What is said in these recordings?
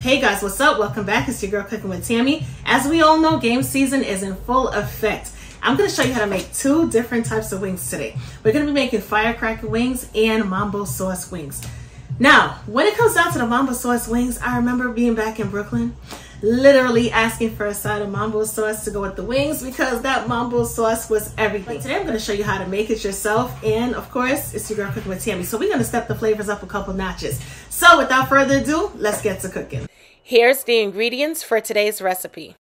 Hey guys, what's up? Welcome back. It's your girl Cooking with Tammy. As we all know, game season is in full effect. I'm going to show you how to make two different types of wings today. We're going to be making firecracker wings and Mambo Sauce wings. Now, when it comes down to the Mambo Sauce wings, I remember being back in Brooklyn, literally asking for a side of Mambo Sauce to go with the wings because that Mambo Sauce was everything. But today I'm going to show you how to make it yourself, and of course, it's your girl Cooking with Tammy. So we're going to step the flavors up a couple notches. So without further ado, let's get to cooking. Here's the ingredients for today's recipe.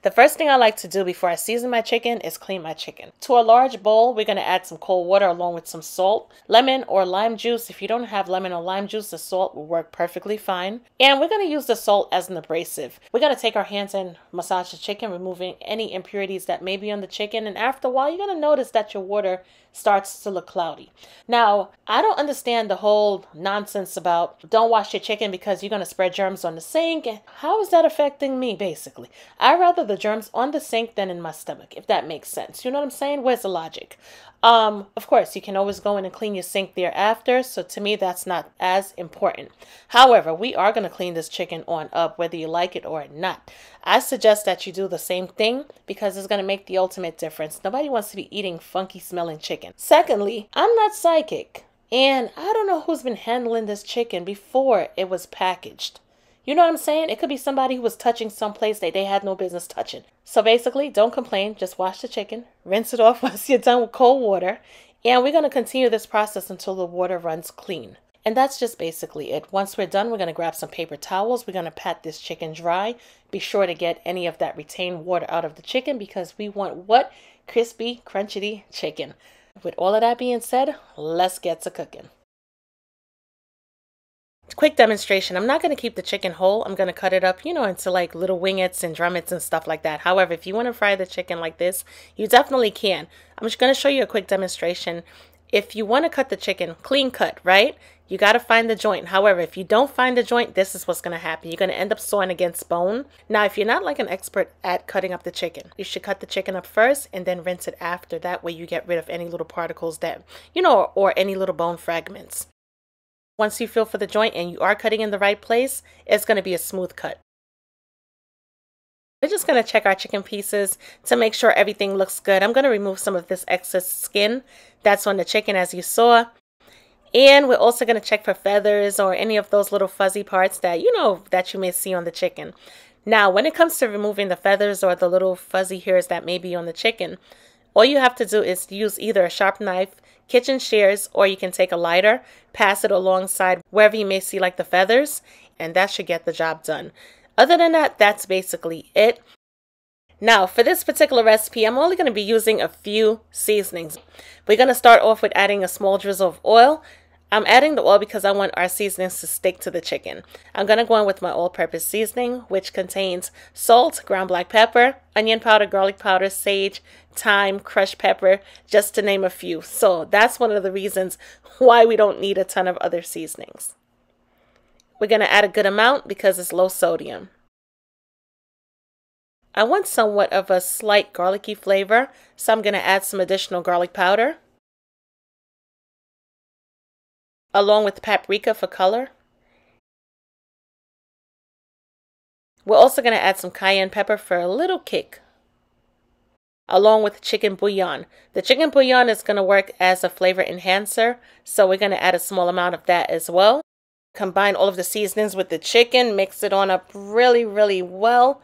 The first thing I like to do before I season my chicken is clean my chicken. To a large bowl, we're going to add some cold water along with some salt, lemon or lime juice. If you don't have lemon or lime juice, the salt will work perfectly fine. And we're going to use the salt as an abrasive. We're going to take our hands and massage the chicken, removing any impurities that may be on the chicken. And after a while, you're going to notice that your water starts to look cloudy. Now, I don't understand the whole nonsense about don't wash your chicken because you're going to spread germs on the sink. How is that affecting me, basically? I'd rather the germs on the sink than in my stomach, if that makes sense. You know what I'm saying? Where's the logic? Of course, you can always go in and clean your sink thereafter, so to me, that's not as important. However, we are going to clean this chicken on up, whether you like it or not. I suggest that you do the same thing because it's going to make the ultimate difference. Nobody wants to be eating funky smelling chicken. Secondly, I'm not psychic, and I don't know who's been handling this chicken before it was packaged. You know what I'm saying? It could be somebody who was touching someplace that they had no business touching. So basically, don't complain. Just wash the chicken, rinse it off once you're done with cold water. And we're going to continue this process until the water runs clean. And that's just basically it. Once we're done, we're going to grab some paper towels. We're going to pat this chicken dry. Be sure to get any of that retained water out of the chicken because we want what? Crispy, crunchy chicken. With all of that being said, let's get to cooking. Quick demonstration. I'm not going to keep the chicken whole. I'm going to cut it up, into like little wingettes and drumettes and stuff like that. However, if you want to fry the chicken like this, you definitely can. I'm just going to show you a quick demonstration. If you want to cut the chicken clean cut, right? You got to find the joint. However, if you don't find the joint, this is what's going to happen. You're going to end up sawing against bone. Now, if you're not like an expert at cutting up the chicken, you should cut the chicken up first and then rinse it after. That way you get rid of any little particles that, or any little bone fragments. Once you feel for the joint and you are cutting in the right place, it's going to be a smooth cut. We're just going to check our chicken pieces to make sure everything looks good. I'm going to remove some of this excess skin that's on the chicken as you saw. And we're also going to check for feathers or any of those little fuzzy parts that that you may see on the chicken. Now, when it comes to removing the feathers or the little fuzzy hairs that may be on the chicken, all you have to do is use either a sharp knife, kitchen shears, or you can take a lighter, pass it alongside wherever you may see like the feathers, and that should get the job done. Other than that, that's basically it. Now, for this particular recipe, I'm only going to be using a few seasonings. We're going to start off with adding a small drizzle of oil. I'm adding the oil because I want our seasonings to stick to the chicken. I'm going to go in with my all-purpose seasoning, which contains salt, ground black pepper, onion powder, garlic powder, sage, thyme, crushed pepper, just to name a few. So that's one of the reasons why we don't need a ton of other seasonings. We're going to add a good amount because it's low sodium. I want somewhat of a slight garlicky flavor, so I'm going to add some additional garlic powder, along with paprika for color. We're also going to add some cayenne pepper for a little kick, along with chicken bouillon. The chicken bouillon is going to work as a flavor enhancer, so we're going to add a small amount of that as well. Combine all of the seasonings with the chicken, mix it on up really, really well.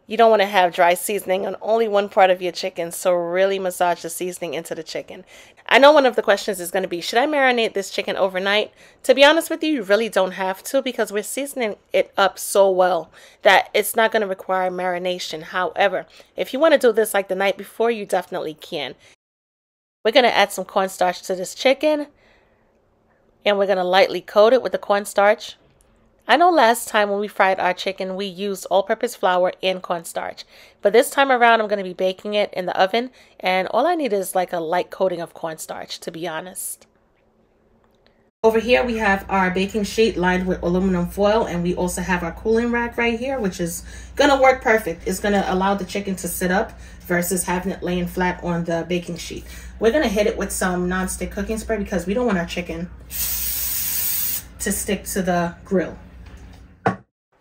You don't want to have dry seasoning on only one part of your chicken, so really massage the seasoning into the chicken. I know one of the questions is going to be, should I marinate this chicken overnight? To be honest with you, you really don't have to because we're seasoning it up so well that it's not going to require marination. However, if you want to do this like the night before, you definitely can. We're going to add some cornstarch to this chicken, and we're going to lightly coat it with the cornstarch. I know last time when we fried our chicken, we used all-purpose flour and cornstarch. But this time around, I'm going to be baking it in the oven. And all I need is like a light coating of cornstarch, to be honest. Over here, we have our baking sheet lined with aluminum foil. And we also have our cooling rack right here, which is going to work perfect. It's going to allow the chicken to sit up versus having it laying flat on the baking sheet. We're going to hit it with some nonstick cooking spray because we don't want our chicken to stick to the grill.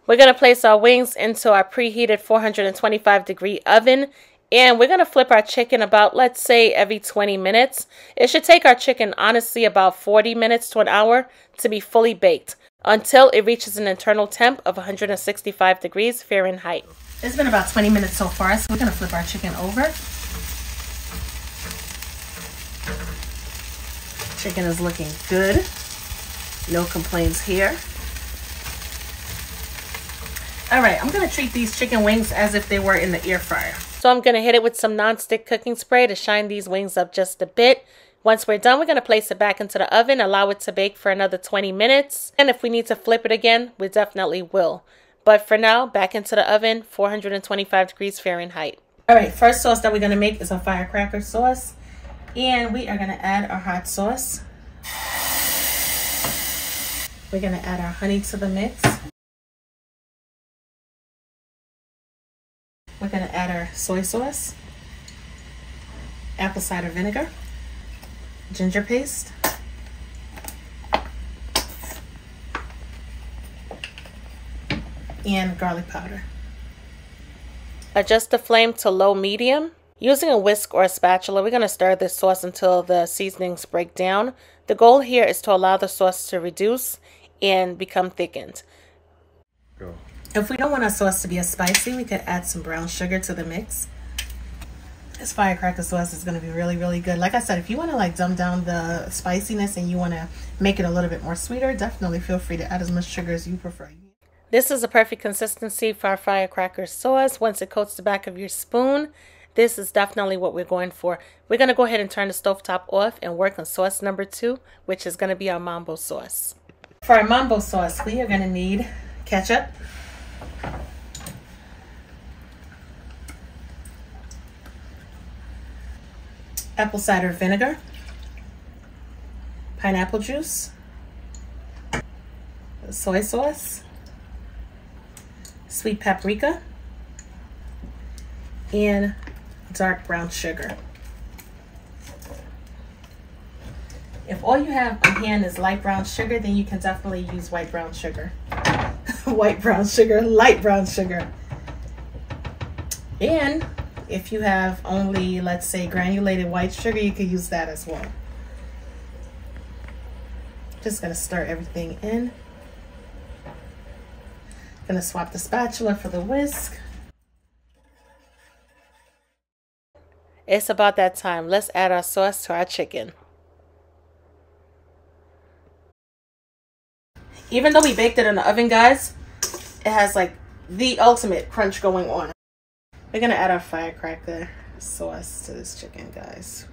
We're going to place our wings into our preheated 425-degree oven, and we're going to flip our chicken about, let's say, every 20 minutes. It should take our chicken, honestly, about 40 minutes to an hour to be fully baked until it reaches an internal temp of 165 degrees Fahrenheit. It's been about 20 minutes so far, so we're going to flip our chicken over. Chicken is looking good. No complaints here. All right, I'm gonna treat these chicken wings as if they were in the air fryer. So I'm gonna hit it with some non-stick cooking spray to shine these wings up just a bit. Once we're done, we're gonna place it back into the oven, allow it to bake for another 20 minutes. And if we need to flip it again, we definitely will. But for now, back into the oven, 425 degrees Fahrenheit. All right, first sauce that we're gonna make is a firecracker sauce. And we are gonna add our hot sauce. We're gonna add our honey to the mix. We're going to add our soy sauce, apple cider vinegar, ginger paste, and garlic powder. Adjust the flame to low-medium. Using a whisk or a spatula, we're going to stir this sauce until the seasonings break down. The goal here is to allow the sauce to reduce and become thickened. Go. If we don't want our sauce to be as spicy, we could add some brown sugar to the mix. This firecracker sauce is going to be really, really good. Like I said, if you want to like dumb down the spiciness and you want to make it a little bit more sweeter, definitely feel free to add as much sugar as you prefer. This is a perfect consistency for our firecracker sauce. Once it coats the back of your spoon, this is definitely what we're going for. We're going to go ahead and turn the stovetop off and work on sauce number 2, which is going to be our Mambo sauce. For our Mambo sauce, we are going to need ketchup, apple cider vinegar, pineapple juice, soy sauce, sweet paprika, and dark brown sugar. If all you have on hand is light brown sugar, then you can definitely use white brown sugar. White brown sugar, light brown sugar. And if you have only, let's say, granulated white sugar, you could use that as well. Just gonna stir everything in. Gonna swap the spatula for the whisk. It's about that time. Let's add our sauce to our chicken. Even though we baked it in the oven, guys, it has like the ultimate crunch going on. We're gonna add our firecracker sauce to this chicken, guys.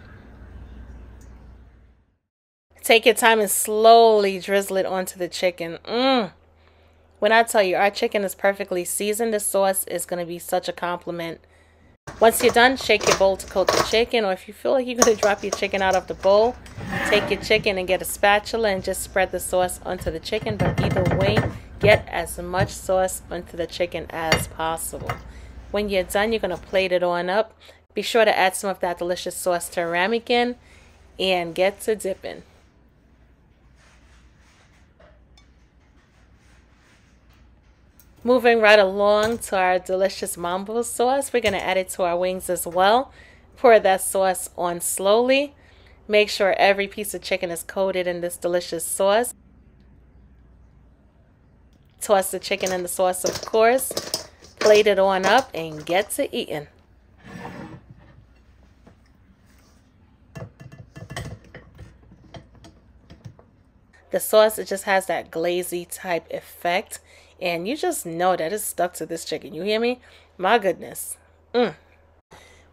Take your time and slowly drizzle it onto the chicken. When I tell you our chicken is perfectly seasoned, this sauce is gonna be such a compliment. Once you're done, shake your bowl to coat the chicken, or if you feel like you're going to drop your chicken out of the bowl, take your chicken and get a spatula and just spread the sauce onto the chicken. But either way, get as much sauce onto the chicken as possible. When you're done, you're going to plate it on up. Be sure to add some of that delicious sauce to ramekin and get to dipping. Moving right along to our delicious Mambo sauce, we're going to add it to our wings as well. Pour that sauce on slowly. Make sure every piece of chicken is coated in this delicious sauce. Toss the chicken in the sauce, of course. Plate it on up and get to eating. The sauce, it just has that glazy type effect. And you just know that it's stuck to this chicken. You hear me? My goodness. We're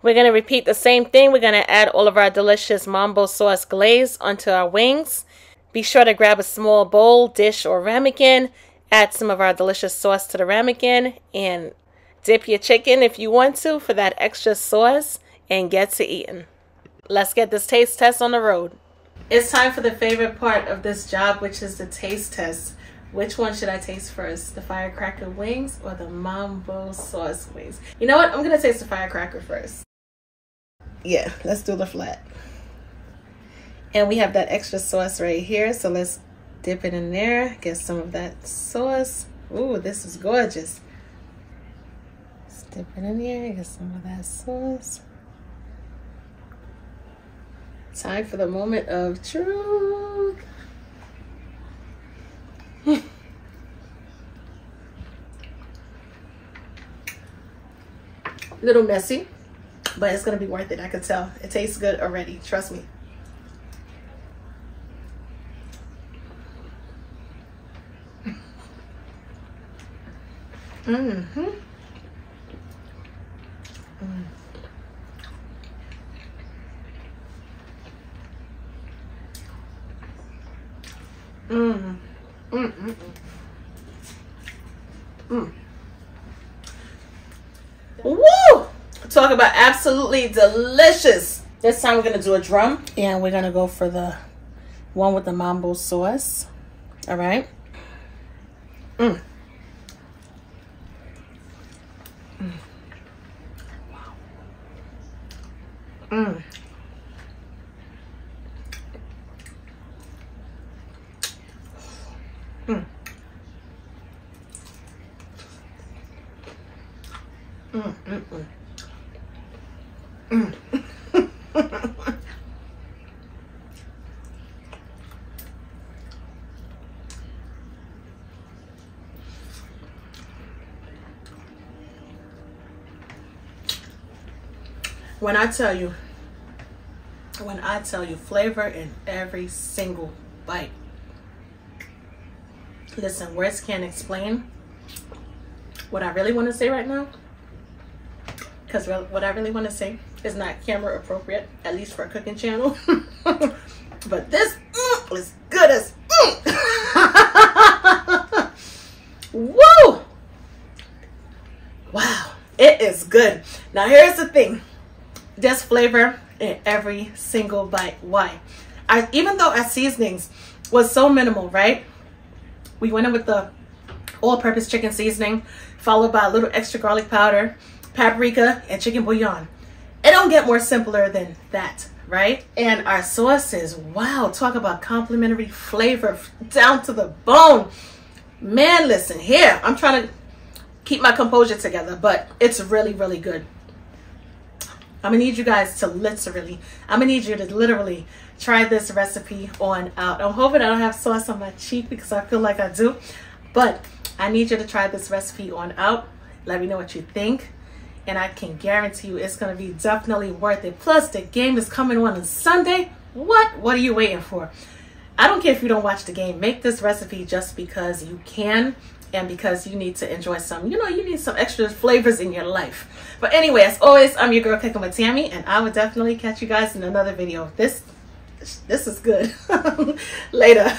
going to repeat the same thing. We're going to add all of our delicious Mambo sauce glaze onto our wings. Be sure to grab a small bowl, dish, or ramekin. Add some of our delicious sauce to the ramekin. And dip your chicken if you want to for that extra sauce. And get to eating. Let's get this taste test on the road. It's time for the favorite part of this job, which is the taste test. Which one should I taste first? The firecracker wings or the Mambo sauce wings? You know what? I'm going to taste the firecracker first. Yeah, let's do the flat. And we have that extra sauce right here. So let's Dip it in there, get some of that sauce. Ooh, this is gorgeous. Just dip it in here, get some of that sauce. Time for the moment of truth. Little messy, but it's gonna be worth it. I can tell. It tastes good already. Trust me. Mm-hmm. Mm. Mm. Mm. Mm. Mm. Woo! Talk about absolutely delicious. This time we're gonna do a drum, and we're gonna go for the one with the Mambo sauce. All right. Mm. Mm. Mm. Mm. Mm. Mm. Mm. Mm. When I tell you flavor in every single bite. Listen, words can't explain what I really want to say right now, because what I really want to say is not camera appropriate, at least for a cooking channel. But this is good as woo! Wow, it is good. Now here's the thing. There's flavor in every single bite. Why? Even though our seasonings was so minimal, right? We went in with the all-purpose chicken seasoning, followed by a little extra garlic powder, paprika, and chicken bouillon. It don't get more simpler than that, right? And our sauces, wow, talk about complimentary flavor down to the bone. Man, listen here. I'm trying to keep my composure together, but it's really, really good. I'm gonna need you guys to literally try this recipe on out. I'm hoping I don't have sauce on my cheek because I feel like I do, but I need you to try this recipe on out. Let me know what you think, and I can guarantee you it's gonna be definitely worth it. Plus, the game is coming on Sunday. What are you waiting for? I don't care if you don't watch the game. Make this recipe just because you can, and because you need to enjoy some, you need some extra flavors in your life. But anyway, as always, I'm your girl Cooking with Tammy, and I will definitely catch you guys in another video. This is good. Later.